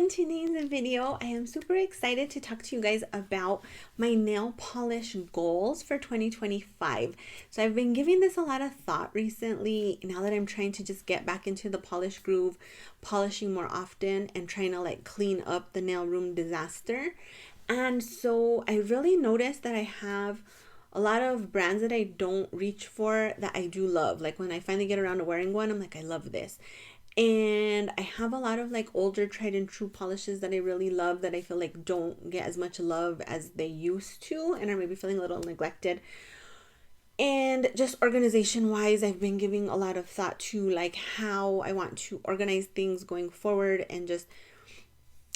in today's video, I am super excited to talk to you guys about my nail polish goals for 2025. So I've been giving this a lot of thought recently now that I'm trying to just get back into the polish groove, polishing more often and trying to like clean up the nail room disaster. And so I really noticed that I have a lot of brands that I don't reach for that I do love. Like when I finally get around to wearing one, I'm like, I love this. And I have a lot of like older tried and true polishes that I really love that I feel like don't get as much love as they used to and are maybe feeling a little neglected. And just organization wise, I've been giving a lot of thought to like how I want to organize things going forward, and just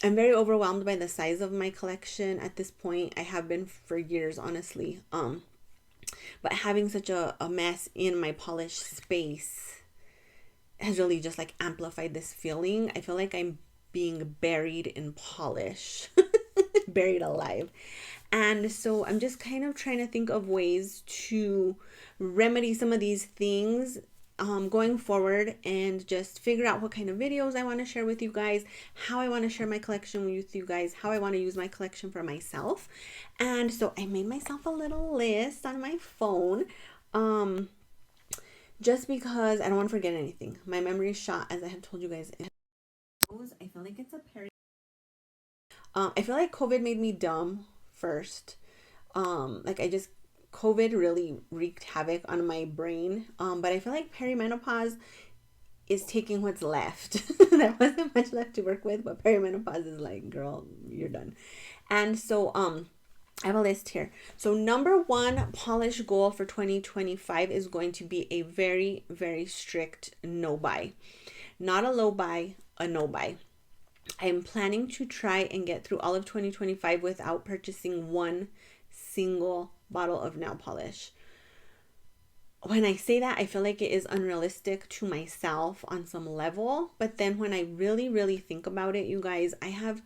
I'm very overwhelmed by the size of my collection at this point. I have been for years, honestly. But having such a mess in my polish space has really just like amplified this feeling. I feel like I'm being buried in polish, buried alive. And so I'm just kind of trying to think of ways to remedy some of these things going forward, and just figure out what kind of videos I want to share with you guys, how I want to share my collection with you guys, how I want to use my collection for myself. And so I made myself a little list on my phone. Just because I don't want to forget anything. My memory is shot, as I have told you guys. I feel like it's a parody. I feel like COVID made me dumb first. COVID really wreaked havoc on my brain. But I feel like perimenopause is taking what's left. There wasn't much left to work with, but perimenopause is like, girl, you're done. And so, I have a list here. So number one polish goal for 2025 is going to be a very, very strict no buy. Not a low buy, a no buy. I'm planning to try and get through all of 2025 without purchasing one single bottle of nail polish. When I say that, I feel like it is unrealistic to myself on some level. But then when I really, really think about it, you guys, I have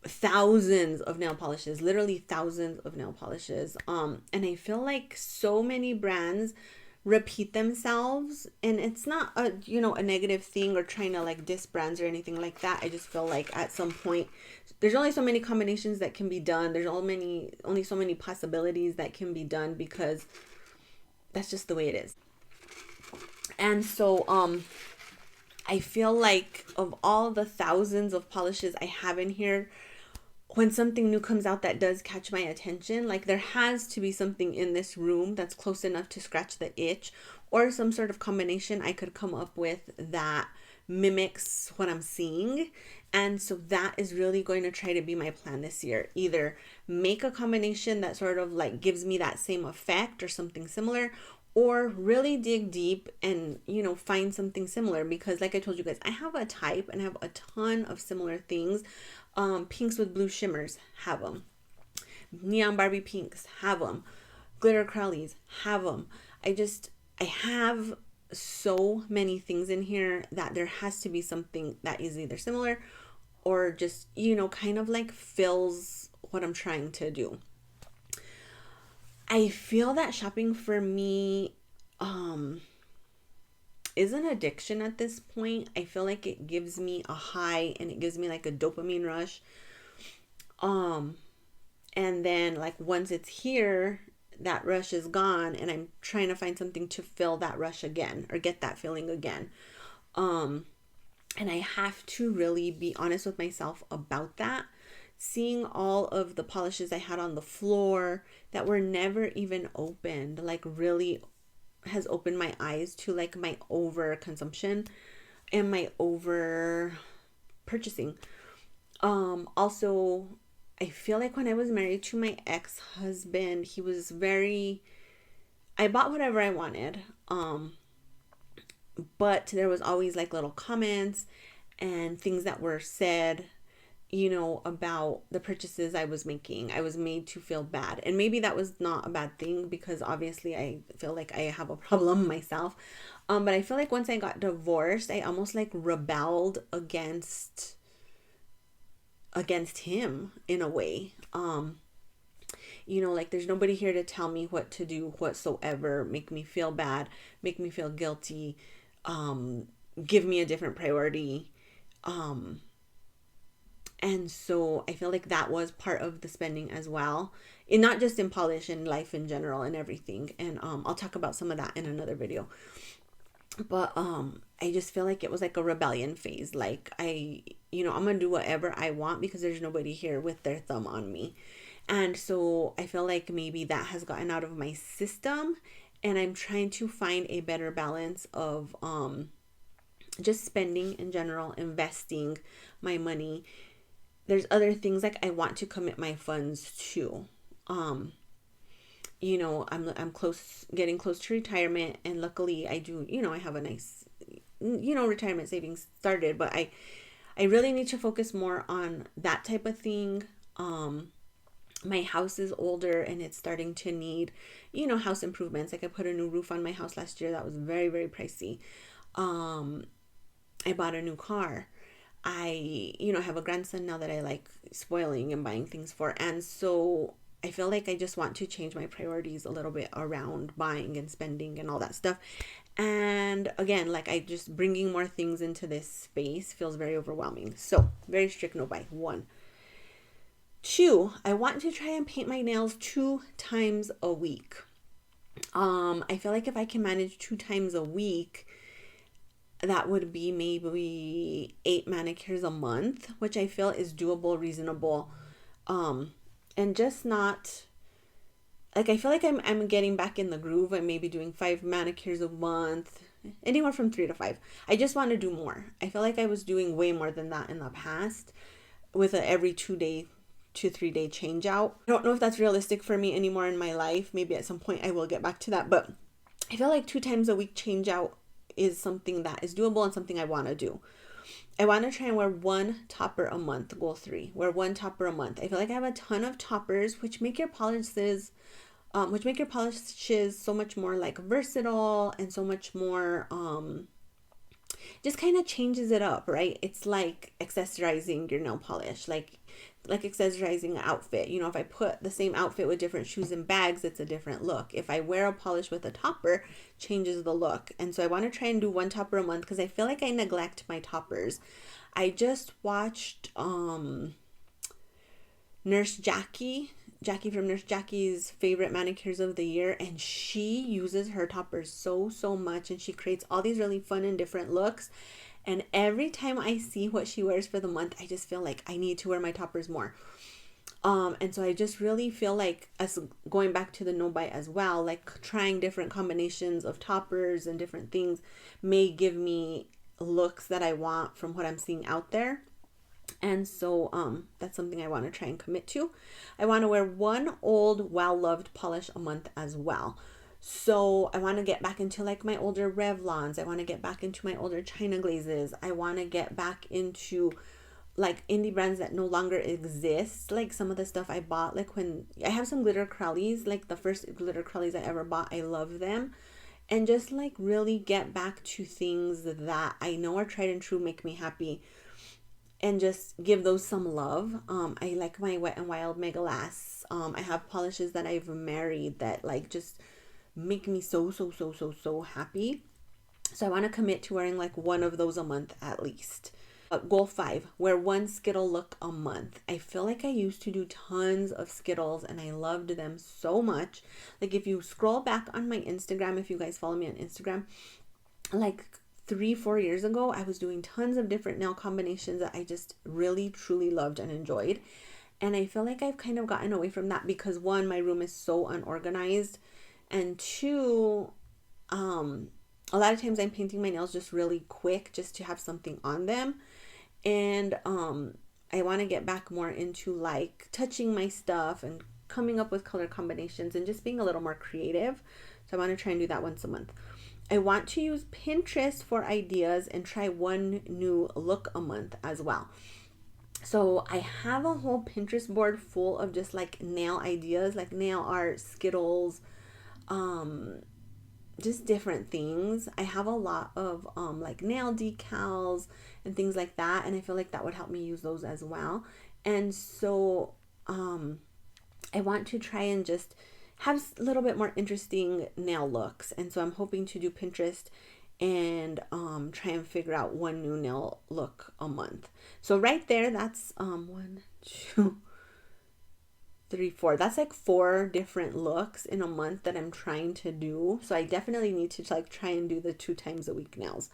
thousands of nail polishes, literally thousands of nail polishes. And I feel like so many brands repeat themselves, and it's not a negative thing or trying to like diss brands or anything like that. I just feel like at some point there's only so many combinations that can be done. There's only so many possibilities that can be done, because that's just the way it is. And so I feel like of all the thousands of polishes I have in here, when something new comes out that does catch my attention, like there has to be something in this room that's close enough to scratch the itch, or some sort of combination I could come up with that mimics what I'm seeing. And so that is really going to try to be my plan this year. Either make a combination that sort of like gives me that same effect or something similar, or really dig deep and find something similar, because like I told you guys, I have a type and I have a ton of similar things. Pinks with blue shimmers, have them. Neon Barbie pinks, have them. Glitter Crowleys, have them. I have so many things in here that there has to be something that is either similar or just kind of like fills what I'm trying to do. I feel that shopping for me is an addiction at this point. I feel like it gives me a high and it gives me like a dopamine rush. And then like once it's here, that rush is gone, and I'm trying to find something to fill that rush again or get that feeling again. And I have to really be honest with myself about that. Seeing all of the polishes I had on the floor that were never even opened, like really has opened my eyes to like my over consumption and my over purchasing. Also, I feel like when I was married to my ex-husband, he was I bought whatever I wanted. But there was always like little comments and things that were said about the purchases I was making. I was made to feel bad. And maybe that was not a bad thing, because obviously I feel like I have a problem myself. But I feel like once I got divorced, I almost like rebelled against him in a way. Like there's nobody here to tell me what to do whatsoever, make me feel bad, make me feel guilty, give me a different priority. And so I feel like that was part of the spending as well. And not just in polish, in life in general and everything. And I'll talk about some of that in another video. But I just feel like it was like a rebellion phase. Like I'm gonna do whatever I want because there's nobody here with their thumb on me. And so I feel like maybe that has gotten out of my system, and I'm trying to find a better balance of just spending in general, investing my money. There's other things like I want to commit my funds to. I'm getting close to retirement, and luckily I do, I have a nice, retirement savings started, but I really need to focus more on that type of thing. My house is older and it's starting to need, house improvements. Like I put a new roof on my house last year. That was very, very pricey. I bought a new car. I have a grandson now that I like spoiling and buying things for. And so I feel like I just want to change my priorities a little bit around buying and spending and all that stuff. And again, like I just bringing more things into this space feels very overwhelming. So very strict no buy. 1. 2, I want to try and paint my nails 2 times a week. I feel like if I can manage 2 times a week, that would be maybe 8 manicures a month, which I feel is doable, reasonable, and just not like I feel like I'm getting back in the groove. I'm maybe doing 5 manicures a month, anywhere from 3 to 5. I just want to do more. I feel like I was doing way more than that in the past with every 2 to 3 day change out. I don't know if that's realistic for me anymore in my life. Maybe at some point I will get back to that, but I feel like 2 times a week change out is something that is doable and something I want to do. I want to try and wear 1 topper a month. Goal 3, wear 1 topper a month. I feel like I have a ton of toppers, which make your polishes so much more like versatile and so much more just kind of changes it up, right? It's like accessorizing your nail polish, like accessorizing an outfit. If I put the same outfit with different shoes and bags, it's a different look. If I wear a polish with a topper, changes the look. And so I want to try and do 1 topper a month because I feel like I neglect my toppers. I just watched Nurse Jackie from Nurse Jackie's favorite manicures of the year, and she uses her toppers so much, and she creates all these really fun and different looks. And every time I see what she wears for the month, I just feel like I need to wear my toppers more. And so I just really feel like, as going back to the no bite as well, like trying different combinations of toppers and different things may give me looks that I want from what I'm seeing out there. And so that's something I want to try and commit to. I want to wear 1 old, well-loved polish a month as well. So I want to get back into like my older Revlons. I want to get back into my older China glazes. I want to get back into like indie brands that no longer exist. Like some of the stuff I bought, like when I have some glitter Crowleys, like the first glitter Crowleys I ever bought. I love them. And just like really get back to things that I know are tried and true, make me happy, and just give those some love. I like my Wet n Wild Mega Lasts. I have polishes that I've married that like just make me so happy. So I want to commit to wearing like 1 of those a month at least. Goal 5, wear 1 Skittle look a month. I feel like I used to do tons of Skittles and I loved them so much. Like if you scroll back on my Instagram, if you guys follow me on Instagram, like 3-4 years ago, I was doing tons of different nail combinations that I just really truly loved and enjoyed. And I feel like I've kind of gotten away from that because 1, my room is so unorganized, and 2, a lot of times I'm painting my nails just really quick just to have something on them. And I want to get back more into like touching my stuff and coming up with color combinations and just being a little more creative. So I want to try and do that once a month. I want to use Pinterest for ideas and try 1 new look a month as well. So I have a whole Pinterest board full of just like nail ideas, like nail art, Skittles, just different things. I have a lot of like nail decals and things like that, and I feel like that would help me use those as well. And so I want to try and just have a little bit more interesting nail looks, and so I'm hoping to do Pinterest and try and figure out one new nail look a month. So right there, that's one, two, three, four. That's like 4 different looks in a month that I'm trying to do. So I definitely need to like try and do the 2 times a week nails.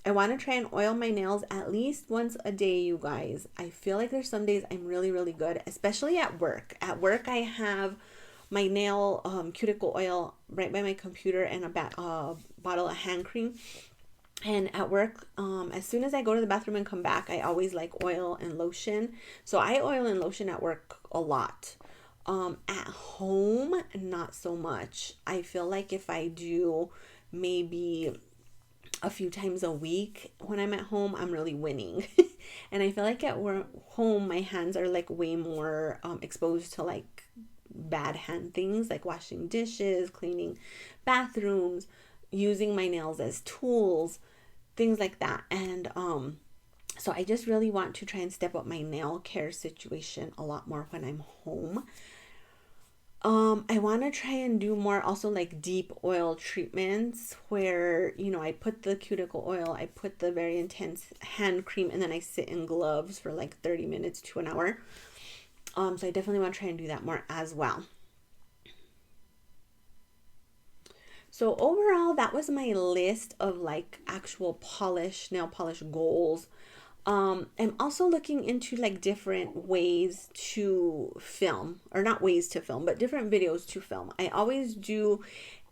I want to try and oil my nails at least once a day, you guys. I feel like there's some days I'm really, really good, especially at work. At work, I have my nail cuticle oil right by my computer and a bottle of hand cream. And at work, as soon as I go to the bathroom and come back, I always like oil and lotion. So I oil and lotion at work a lot. At home, not so much. I feel like if I do maybe a few times a week when I'm at home, I'm really winning. And I feel like at home, my hands are like way more exposed to like bad hand things like washing dishes, cleaning bathrooms, using my nails as tools, things like that. And so I just really want to try and step up my nail care situation a lot more when I'm home. I want to try and do more also like deep oil treatments where, you know, I put the cuticle oil, I put the very intense hand cream, and then I sit in gloves for like 30 minutes to an hour. So I definitely want to try and do that more as well. So overall, that was my list of like actual nail polish goals. I'm also looking into like different ways to film, or not ways to film, but different videos to film. I always do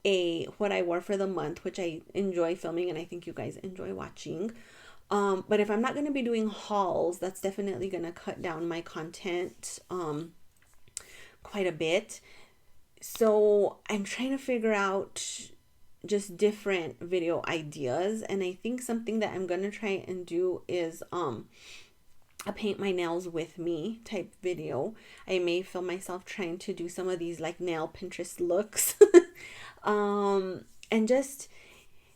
a what I wore for the month, which I enjoy filming and I think you guys enjoy watching. But if I'm not going to be doing hauls, that's definitely going to cut down my content quite a bit. So I'm trying to figure out just different video ideas, and I think something that I'm gonna try and do is a paint my nails with me type video. I may film myself trying to do some of these like nail Pinterest looks. And just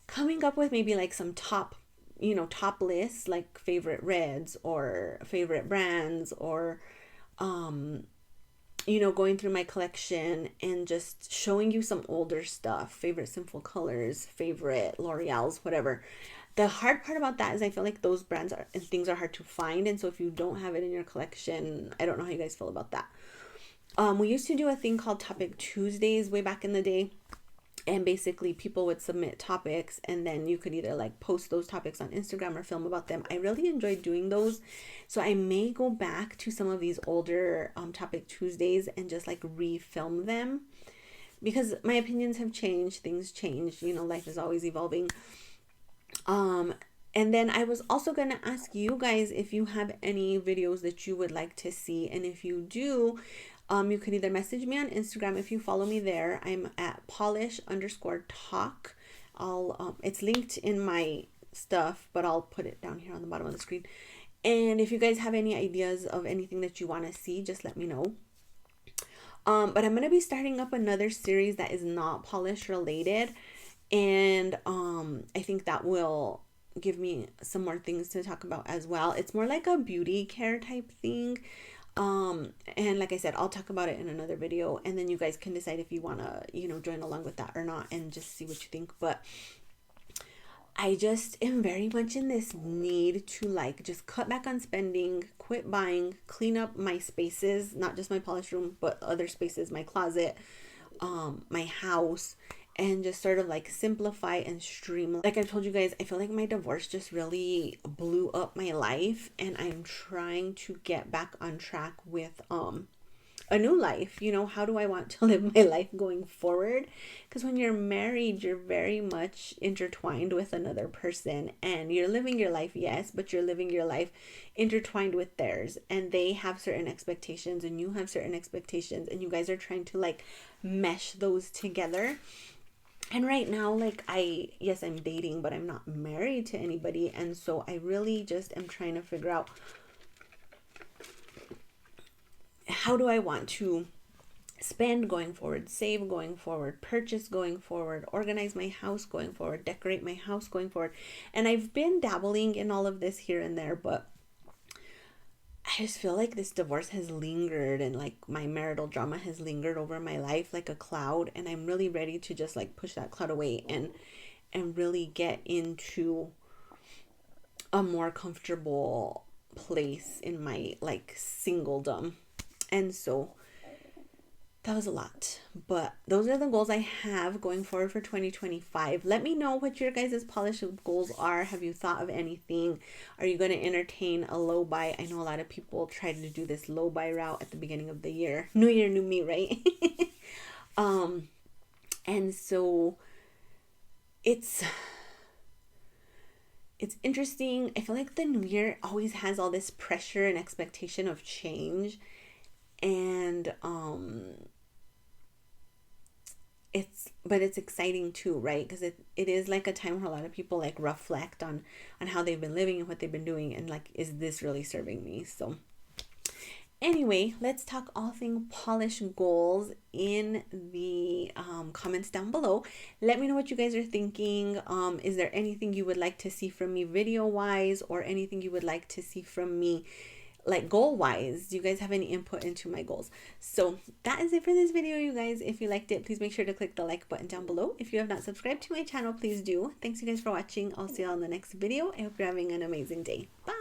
coming up with maybe like some top lists, like favorite reds or favorite brands, or going through my collection and just showing you some older stuff, favorite Sinful Colors, favorite L'Oreal's, whatever. The hard part about that is I feel like those brands and things are hard to find. And so if you don't have it in your collection, I don't know how you guys feel about that. We used to do a thing called Topic Tuesdays way back in the day. And basically people would submit topics and then you could either like post those topics on Instagram or film about them. I really enjoyed doing those. So I may go back to some of these older Topic Tuesdays and just like refilm them, because my opinions have changed, things change, life is always evolving. And then I was also going to ask you guys if you have any videos that you would like to see. And if you do, you can either message me on Instagram if you follow me there. I'm at polish_talk. It's linked in my stuff, but I'll put it down here on the bottom of the screen. And if you guys have any ideas of anything that you want to see, just let me know. But I'm going to be starting up another series that is not polish related. And I think that will give me some more things to talk about as well. It's more like a beauty care type thing. And like I said, I'll talk about it in another video, and then you guys can decide if you want to, join along with that or not, and just see what you think. But I just am very much in this need to like just cut back on spending, quit buying, clean up my spaces, not just my polish room, but other spaces, my closet, my house, and just sort of like simplify and streamline. Like I told you guys, I feel like my divorce just really blew up my life, and I'm trying to get back on track with a new life. How do I want to live my life going forward? Because when you're married, you're very much intertwined with another person, and you're living your life, yes, but you're living your life intertwined with theirs, and they have certain expectations and you have certain expectations, and you guys are trying to like mesh those together. And right now, like I'm dating, but I'm not married to anybody. And so I really just am trying to figure out, how do I want to spend going forward, save going forward, purchase going forward, organize my house going forward, decorate my house going forward. And I've been dabbling in all of this here and there, but I just feel like this divorce has lingered, and like my marital drama has lingered over my life like a cloud, and I'm really ready to just like push that cloud away and and really get into a more comfortable place in my like singledom. And so that was a lot, but those are the goals I have going forward for 2025. Let me know what your guys' polish goals are. Have you thought of anything? Are you going to entertain a low buy? I know a lot of people try to do this low buy route at the beginning of the year. New year, new me, right? And so it's interesting. I feel like the new year always has all this pressure and expectation of change, and it's exciting too, right? Because it is like a time where a lot of people like reflect on how they've been living and what they've been doing, and like, is this really serving me? So anyway, let's talk all thing polish goals in the comments down below. Let me know what you guys are thinking. Is there anything you would like to see from me video wise, or anything you would like to see from me like goal wise? Do you guys have any input into my goals? So that is it for this video, you guys. If you liked it, please make sure to click the like button down below. If you have not subscribed to my channel, please do. Thanks you guys for watching. I'll see you all in the next video. I hope you're having an amazing day. Bye.